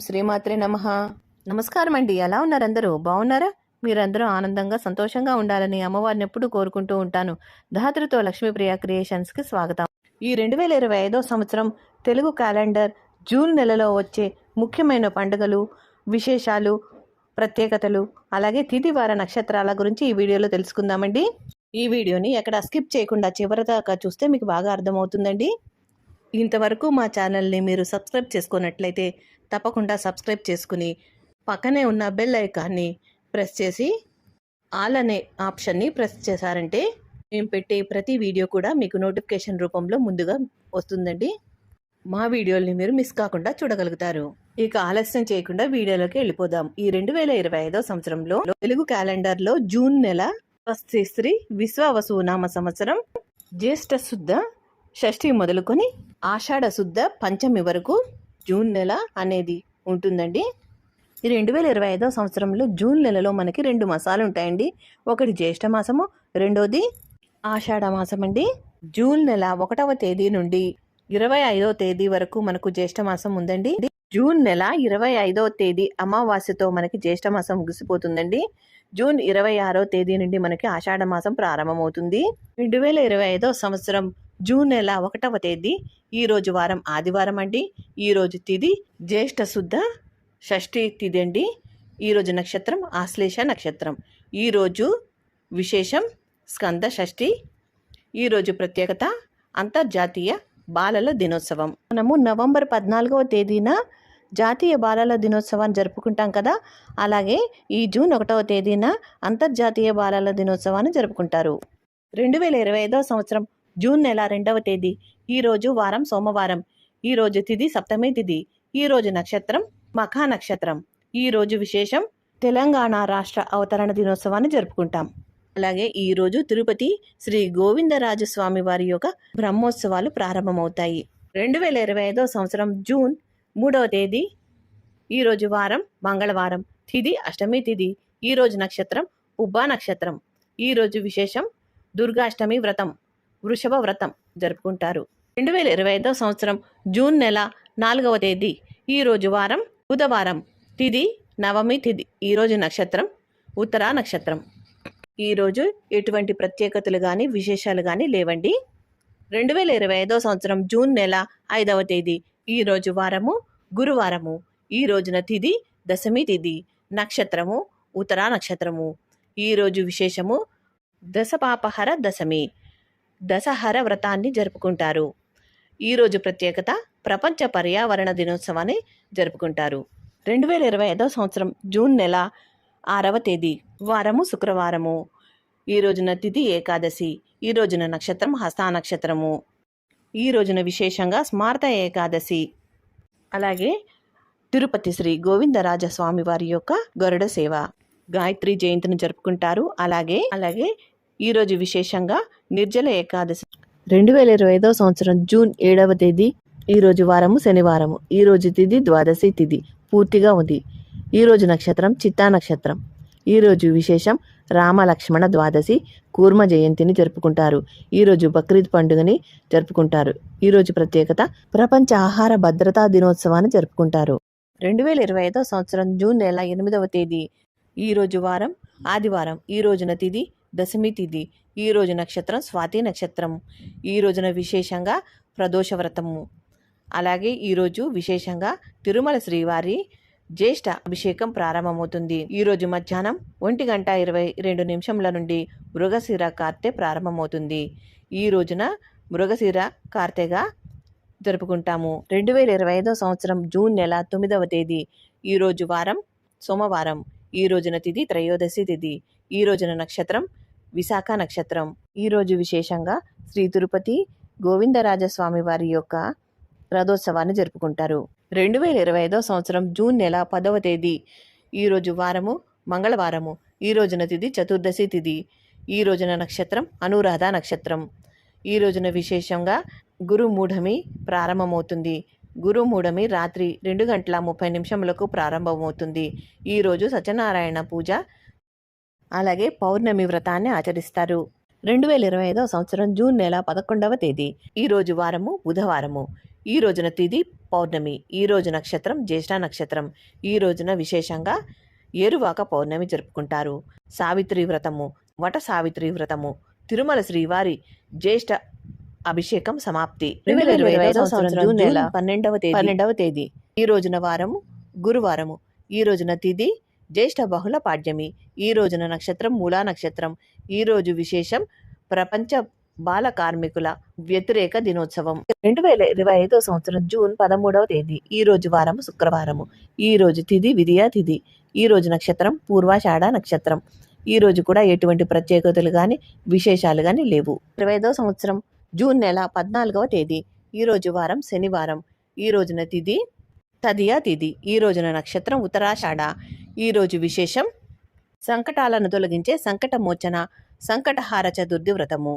శ్రీమాత్రే నమః. నమస్కారం అండి. ఎలా ఉన్నారు అందరూ? బాగున్నారా? మీరందరూ ఆనందంగా సంతోషంగా ఉండాలని అమ్మవారిని ఎప్పుడూ కోరుకుంటూ ఉంటాను. ధాత్రితో లక్ష్మీప్రియ క్రియేషన్స్కి స్వాగతం. ఈ 2025 సంవత్సరం తెలుగు క్యాలెండర్ జూన్ నెలలో వచ్చే ముఖ్యమైన పండుగలు, విశేషాలు, ప్రత్యేకతలు, అలాగే తిథివార నక్షత్రాల గురించి ఈ వీడియోలో తెలుసుకుందామండి. ఈ వీడియోని ఎక్కడ స్కిప్ చేయకుండా చివరి దాకా చూస్తే మీకు బాగా అర్థమవుతుందండి. ఇంతవరకు మా ఛానల్ని మీరు సబ్స్క్రైబ్ చేసుకున్నట్లయితే తప్పకుండా సబ్స్క్రైబ్ చేసుకుని పక్కనే ఉన్న బెల్ ఐకాన్ని ప్రెస్ చేసి ఆల్ అనే ఆప్షన్ని ప్రెస్ చేశారంటే మేము పెట్టే ప్రతి వీడియో కూడా మీకు నోటిఫికేషన్ రూపంలో ముందుగా వస్తుందండి. మా వీడియోల్ని మీరు మిస్ కాకుండా చూడగలుగుతారు. ఇక ఆలస్యం చేయకుండా వీడియోలోకి వెళ్ళిపోదాం. ఈ 2025 సంవత్సరంలో తెలుగు క్యాలెండర్లో జూన్ నెల శ్రీ విశ్వావసు నామ సంవత్సరం జ్యేష్ఠ శుద్ధ షష్ఠి మొదలుకొని ఆషాఢ శుద్ధ పంచమి వరకు జూన్ నెల అనేది ఉంటుందండి. ఈ 2025 సంవత్సరంలో జూన్ నెలలో మనకి 2 మాసాలు ఉంటాయండి. ఒకటి జ్యేష్ఠ మాసము, రెండోది ఆషాఢ మాసం అండి. జూన్ నెల 1వ తేదీ నుండి 25వ తేదీ వరకు మనకు జ్యేష్ఠ మాసం ఉందండి. జూన్ నెల 25వ తేదీ అమావాస్యతో మనకి జ్యేష్ఠ మాసం ముగిసిపోతుందండి. జూన్ 26వ తేదీ నుండి మనకి ఆషాఢ మాసం ప్రారంభమవుతుంది. 2025 సంవత్సరం జూన్ నెల 1వ తేదీ ఈరోజు వారం ఆదివారం అండి. ఈరోజు తిథి జ్యేష్ఠ శుద్ధ షష్ఠి తిథి అండి. ఈరోజు నక్షత్రం ఆశ్లేష నక్షత్రం. ఈరోజు విశేషం స్కంద షష్ఠి. ఈరోజు ప్రత్యేకత అంతర్జాతీయ బాలల దినోత్సవం. మనము నవంబర్ 14వ తేదీన జాతీయ బాలల దినోత్సవాన్ని జరుపుకుంటాం కదా, అలాగే ఈ జూన్ 1వ తేదీన అంతర్జాతీయ బాలల దినోత్సవాన్ని జరుపుకుంటారు. 2025 సంవత్సరం జూన్ నెల 2వ తేదీ ఈరోజు వారం సోమవారం. ఈరోజు తిథి సప్తమి తిథి. ఈరోజు నక్షత్రం మఖా నక్షత్రం. ఈరోజు విశేషం తెలంగాణ రాష్ట్ర అవతరణ దినోత్సవాన్ని జరుపుకుంటాం. అలాగే ఈరోజు తిరుపతి శ్రీ గోవిందరాజస్వామి వారి యొక్క బ్రహ్మోత్సవాలు ప్రారంభమవుతాయి. 2025 సంవత్సరం జూన్ 3వ తేదీ ఈరోజు వారం మంగళవారం. తిథి అష్టమి తిథి. ఈరోజు నక్షత్రం ఉబ్బా నక్షత్రం. ఈరోజు విశేషం దుర్గాష్టమి వ్రతం, వృషభ వ్రతం జరుపుకుంటారు. 2025 సంవత్సరం జూన్ నెల 4వ తేదీ ఈరోజు వారం బుధవారం. తిథి నవమి తిథి. ఈరోజు నక్షత్రం ఉత్తరా నక్షత్రం. ఈరోజు ఎటువంటి ప్రత్యేకతలు కానీ విశేషాలు కానీ లేవండి. 2025 సంవత్సరం జూన్ నెల 5వ తేదీ ఈరోజు వారము గురువారము. ఈ రోజున తిథి దశమి తిథి. నక్షత్రము ఉత్తరా నక్షత్రము. ఈరోజు విశేషము దశపాపహర దశమి, దశహర వ్రతాన్ని జరుపుకుంటారు. ఈరోజు ప్రత్యేకత ప్రపంచ పర్యావరణ దినోత్సవాన్ని జరుపుకుంటారు. 2025 సంవత్సరం జూన్ నెల 6వ తేదీ వారము శుక్రవారము. ఈ రోజున తిథి ఏకాదశి. ఈ రోజున నక్షత్రం హస్తా నక్షత్రము. ఈ రోజున విశేషంగా స్మార్త ఏకాదశి. అలాగే తిరుపతి శ్రీ గోవిందరాజస్వామి వారి యొక్క గరుడ సేవ, గాయత్రి జయంతిని జరుపుకుంటారు. అలాగే ఈరోజు విశేషంగా నిర్జల ఏకాదశి. 2025 సంవత్సరం జూన్ 7వ తేదీ ఈరోజు వారము శనివారము. ఈరోజు తిథి ద్వాదశి తిథి పూర్తిగా ఉంది. ఈరోజు నక్షత్రం చిత్తా నక్షత్రం. ఈరోజు విశేషం రామ లక్ష్మణ ద్వాదశి కూర్మ జయంతిని జరుపుకుంటారు. ఈరోజు బక్రీద్ పండుగని జరుపుకుంటారు. ఈరోజు ప్రత్యేకత ప్రపంచ ఆహార భద్రతా దినోత్సవాన్ని జరుపుకుంటారు. 2025 సంవత్సరం జూన్ నెల 8వ తేదీ ఈరోజు వారం ఆదివారం. ఈ రోజున తిథి దశమి తిథి. ఈ రోజు నక్షత్రం స్వాతి నక్షత్రం. ఈ రోజున విశేషంగా ప్రదోష వ్రతము. అలాగే ఈరోజు విశేషంగా తిరుమల శ్రీవారి జ్యేష్ఠ అభిషేకం ప్రారంభమవుతుంది. ఈరోజు మధ్యాహ్నం 1:22 నుండి మృగశిర కార్తె ప్రారంభమవుతుంది. ఈ రోజున మృగశిర కార్తెగా జరుపుకుంటాము. 2025 సంవత్సరం జూన్ నెల 9వ తేదీ ఈరోజు వారం సోమవారం. ఈ రోజున తిథి త్రయోదశి తిథి. ఈ రోజున నక్షత్రం విశాఖ నక్షత్రం. ఈరోజు విశేషంగా శ్రీ తిరుపతి గోవిందరాజస్వామి వారి యొక్క రథోత్సవాన్ని జరుపుకుంటారు. 2025 సంవత్సరం జూన్ నెల 10వ తేదీ ఈరోజు వారము మంగళవారము. ఈ రోజున తిథి చతుర్దశి తిథి. ఈ రోజున నక్షత్రం అనురాధ నక్షత్రం. ఈ రోజున విశేషంగా గురుమూఢమి ప్రారంభమవుతుంది. గురుమూఢమి రాత్రి 2:30 ప్రారంభమవుతుంది. ఈరోజు సత్యనారాయణ పూజ అలాగే పౌర్ణమి వ్రతాన్ని ఆచరిస్తారు. 2025 సంవత్సరం జూన్ నెల 11వ తేదీ ఈరోజు వారము బుధవారము. ఈ రోజున తిథి పౌర్ణమి, ఈ రోజు నక్షత్రం జ్యేష్ఠ నక్షత్రం, ఈ రోజున విశేషంగా ఏరువాక పౌర్ణమి జరుపుకుంటారు. సావిత్రి వ్రతము, వట సావిత్రి వ్రతము, తిరుమల శ్రీవారి జ్యేష్ఠ అభిషేకం సమాప్తి. 2025 సంవత్సరం జూన్ నెల 12వ తేదీ. ఈ రోజున వారము గురువారము, ఈ రోజున తిథి జ్యేష్ఠ బహుళ పాడ్యమి, ఈ రోజున నక్షత్రం మూలా నక్షత్రం, ఈ రోజు విశేషం ప్రపంచ బాల కార్మికుల వ్యతిరేక దినోత్సవం. 2025 సంవత్సరం జూన్ 13వ తేదీ. ఈ రోజు వారము శుక్రవారము, ఈ రోజు తిథి విధియ తిథి, ఈ రోజు నక్షత్రం పూర్వాషాఢ నక్షత్రం. ఈ రోజు కూడా ఎటువంటి ప్రత్యేకతలు కానీ విశేషాలు కానీ లేవు. 25వ సంవత్సరం జూన్ నెల 14వ తేదీ. ఈ రోజు వారం శనివారం, ఈ రోజున తిథి తదియ తిథి, ఈ రోజున నక్షత్రం ఉత్తరాషాఢ, ఈ రోజు విశేషం సంకటాలను తొలగించే సంకటమోచన సంకటహార చతుర్థి వ్రతము.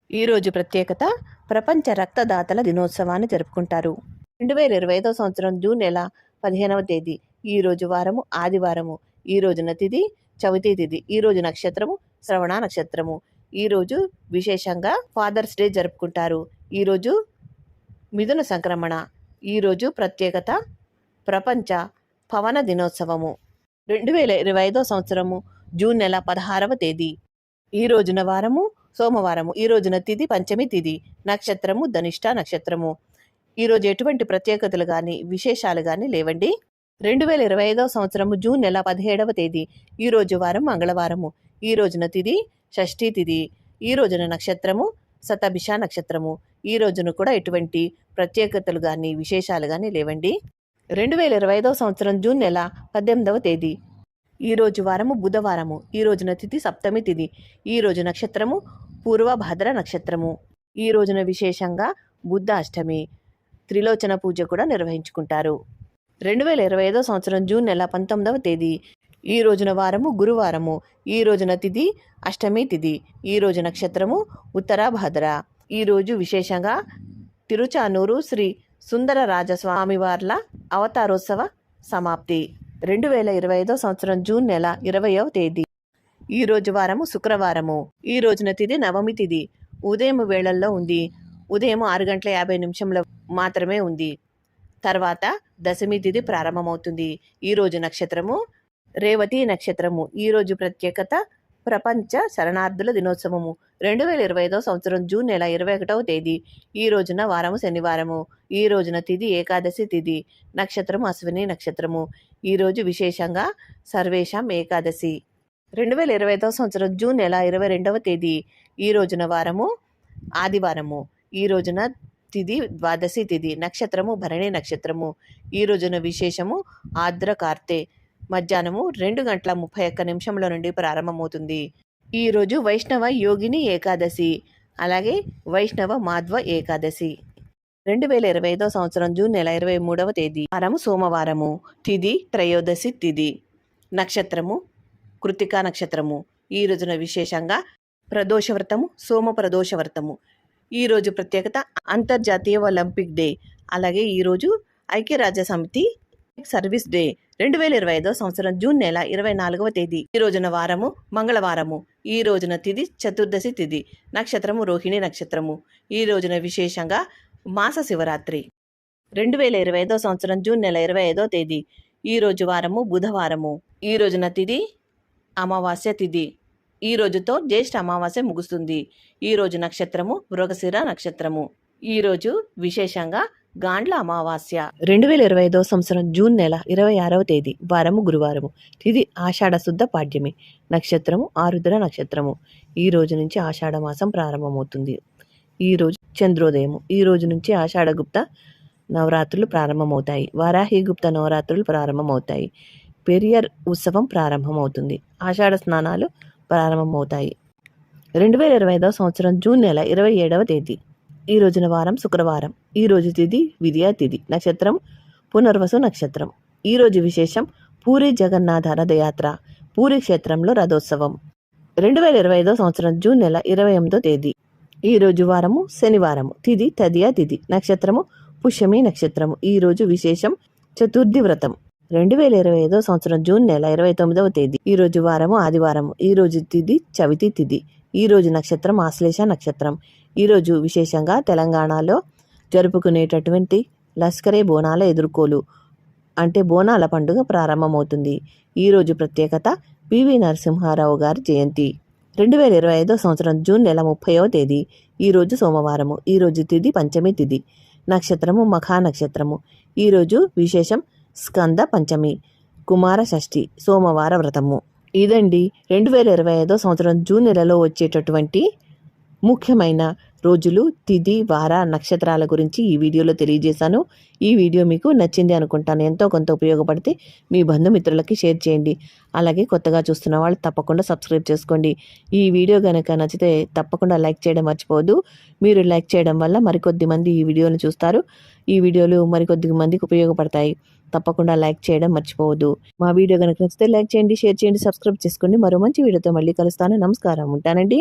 ఈ రోజు ప్రత్యేకత ప్రపంచ రక్తదాతల దినోత్సవాన్ని జరుపుకుంటారు. 2025 సంవత్సరం జూన్ నెల 15వ తేదీ. ఈ రోజు వారము ఆదివారము, ఈ రోజున తిథి చవితి తిథి, ఈ రోజు నక్షత్రము శ్రవణ నక్షత్రము, ఈ రోజు విశేషంగా ఫాదర్స్ డే జరుపుకుంటారు. ఈరోజు మిథున సంక్రమణ, ఈరోజు ప్రత్యేకత ప్రపంచ పవన దినోత్సవము. 2025 సంవత్సరము జూన్ నెల 16వ తేదీ. ఈ రోజున వారము సోమవారము, ఈ రోజున తిథి పంచమి తిథి, నక్షత్రము ధనిష్ట నక్షత్రము. ఈరోజు ఎటువంటి ప్రత్యేకతలు కానీ విశేషాలు కానీ లేవండి. 2025 సంవత్సరము జూన్ నెల 17వ తేదీ. ఈ రోజు వారం మంగళవారము, ఈ రోజున తిథి షష్ఠీ తిథి, ఈ రోజున నక్షత్రము శతభిష నక్షత్రము. ఈ రోజున కూడా ఎటువంటి ప్రత్యేకతలు కానీ విశేషాలు కానీ లేవండి. 2025 సంవత్సరం జూన్ నెల 18వ తేదీ. ఈ రోజు వారము బుధవారము, ఈ రోజున తిథి సప్తమి తిథి, ఈ రోజు నక్షత్రము పూర్వభద్ర నక్షత్రము. ఈ రోజున విశేషంగా బుద్ధ అష్టమి త్రిలోచన పూజ కూడా నిర్వహించుకుంటారు. 2025 సంవత్సరం జూన్ నెల 19వ తేదీ. ఈ రోజున వారము గురువారము, ఈ రోజున తిథి అష్టమి తిథి, ఈ రోజు నక్షత్రము ఉత్తరాభద్ర. ఈ రోజు విశేషంగా తిరుచానూరు శ్రీ సుందరరాజస్వామివార్ల అవతారోత్సవ సమాప్తి. 2025 సంవత్సరం జూన్ నెల 20వ తేదీ. ఈ రోజు వారము శుక్రవారము, ఈ రోజున తిథి నవమి తిథి, ఉదయం వేళల్లో ఉంది, ఉదయం 6:50 మాత్రమే ఉంది. తర్వాత దశమి తిథి ప్రారంభమవుతుంది. ఈ రోజు నక్షత్రము రేవతి నక్షత్రము. ఈ రోజు ప్రత్యేకత ప్రపంచ శరణార్థుల దినోత్సవము. 2025 సంవత్సరం జూన్ నెల 21వ తేదీ. ఈ రోజున వారము శనివారము, ఈ రోజున తిథి ఏకాదశి తిథి, నక్షత్రము అశ్విని నక్షత్రము. ఈ రోజు విశేషంగా సర్వేషాం ఏకాదశి. 2025 సంవత్సరం జూన్ నెల 22వ తేదీ. ఈ రోజున వారము ఆదివారము, ఈ రోజున తిథి ద్వాదశి తిథి, నక్షత్రము భరణి నక్షత్రము. ఈ రోజున విశేషము ఆర్ద్ర కార్తె, మధ్యాహ్నము 2:31 నుండి ప్రారంభమవుతుంది. ఈరోజు వైష్ణవ యోగిని ఏకాదశి, అలాగే వైష్ణవ మాధ్వ ఏకాదశి. 2025 సంవత్సరం జూన్ నెల 23వ తేదీ. వారము సోమవారము, తిథి త్రయోదశి తిథి, నక్షత్రము కృతికా నక్షత్రము. ఈ రోజున విశేషంగా ప్రదోష వ్రతము సోమ ప్రదోష వ్రతము. ఈరోజు ప్రత్యేకత అంతర్జాతీయ ఒలింపిక్ డే, అలాగే ఈరోజు ఐక్యరాజ్య సమితి సర్వీస్ డే. 2025 సంవత్సరం జూన్ నెల 24వ తేదీ. ఈ రోజున వారము మంగళవారము, ఈ రోజున తిథి చతుర్దశి తిథి, నక్షత్రము రోహిణి నక్షత్రము. ఈ రోజున విశేషంగా మాస శివరాత్రి. 2025 సంవత్సరం జూన్ నెల 25వ తేదీ. ఈ రోజు వారము బుధవారము, ఈ రోజున తిథి అమావాస్య తిథి, ఈ రోజుతో జ్యేష్ఠ అమావాస్య ముగుస్తుంది. ఈ రోజు నక్షత్రము మృగశిర నక్షత్రము. ఈ రోజు విశేషంగా గాండ్ల అమావాస్య. 2025 సంవత్సరం జూన్ నెల 26వ తేదీ. వారము గురువారము, తిథి ఆషాఢ శుద్ధ పాడ్యమి, నక్షత్రము ఆరుద్ర నక్షత్రము. ఈ రోజు నుంచి ఆషాఢ మాసం ప్రారంభమవుతుంది. ఈ రోజు చంద్రోదయము. ఈ రోజు నుంచి ఆషాఢ గుప్త నవరాత్రులు ప్రారంభమవుతాయి. వారాహి గుప్త నవరాత్రులు ప్రారంభమవుతాయి. పెరియర్ ఉత్సవం ప్రారంభమవుతుంది. ఆషాఢ స్నానాలు ప్రారంభమవుతాయి. 2025 సంవత్సరం జూన్ నెల 27వ తేదీ. ఈ రోజున వారం శుక్రవారం, ఈ రోజు తిథి విద్యా తిథి, నక్షత్రం పునర్వసు నక్షత్రం. ఈ రోజు విశేషం పూరి జగన్నాథ రథయాత్ర, పూరి క్షేత్రంలో రథోత్సవం. 2025 సంవత్సరం జూన్ నెల 28వ తేదీ. ఈ రోజు వారము శనివారము, తిథి తదియ తిథి, నక్షత్రము పుష్యమి నక్షత్రము. ఈ రోజు విశేషం చతుర్థి వ్రతం. 2025 సంవత్సరం జూన్ నెల 29వ తేదీ. ఈ రోజు వారము ఆదివారము, ఈ రోజు తిథి చవితి తిథి, ఈ రోజు నక్షత్రం ఆశ్లేష నక్షత్రం. ఈరోజు విశేషంగా తెలంగాణలో జరుపుకునేటటువంటి లస్కరే బోనాల ఎదుర్కోలు అంటే బోనాల పండుగ ప్రారంభమవుతుంది. ఈరోజు ప్రత్యేకత పివి నరసింహారావు గారి జయంతి. 2025 సంవత్సరం జూన్ నెల 30వ తేదీ. ఈరోజు సోమవారము. ఈరోజు తిథి పంచమి తిథి. నక్షత్రము మఖా నక్షత్రము. ఈరోజు విశేషం స్కంద పంచమి, కుమార షష్ఠి, సోమవార వ్రతము. ఇదండి 2025 సంవత్సరం జూన్ నెలలో వచ్చేటటువంటి ముఖ్యమైన రోజులు, తిథి, వార, నక్షత్రాల గురించి ఈ వీడియోలో తెలియజేశాను. ఈ వీడియో మీకు నచ్చింది అనుకుంటాను. ఎంతో కొంత ఉపయోగపడితే మీ బంధుమిత్రులకి షేర్ చేయండి. అలాగే కొత్తగా చూస్తున్న వాళ్ళు తప్పకుండా సబ్స్క్రైబ్ చేసుకోండి. ఈ వీడియో కనుక నచ్చితే తప్పకుండా లైక్ చేయడం మర్చిపోవద్దు. మీరు లైక్ చేయడం వల్ల మరికొద్ది మంది ఈ వీడియోని చూస్తారు. ఈ వీడియోలు మరికొద్ది మందికి ఉపయోగపడతాయి. తప్పకుండా లైక్ చేయడం మర్చిపోవద్దు. మా వీడియో కనుక నచ్చితే లైక్ చేయండి, షేర్ చేయండి, సబ్స్క్రైబ్ చేసుకోండి. మరో మంచి వీడియోతో మళ్ళీ కలుస్తాను. నమస్కారం. ఉంటానండి.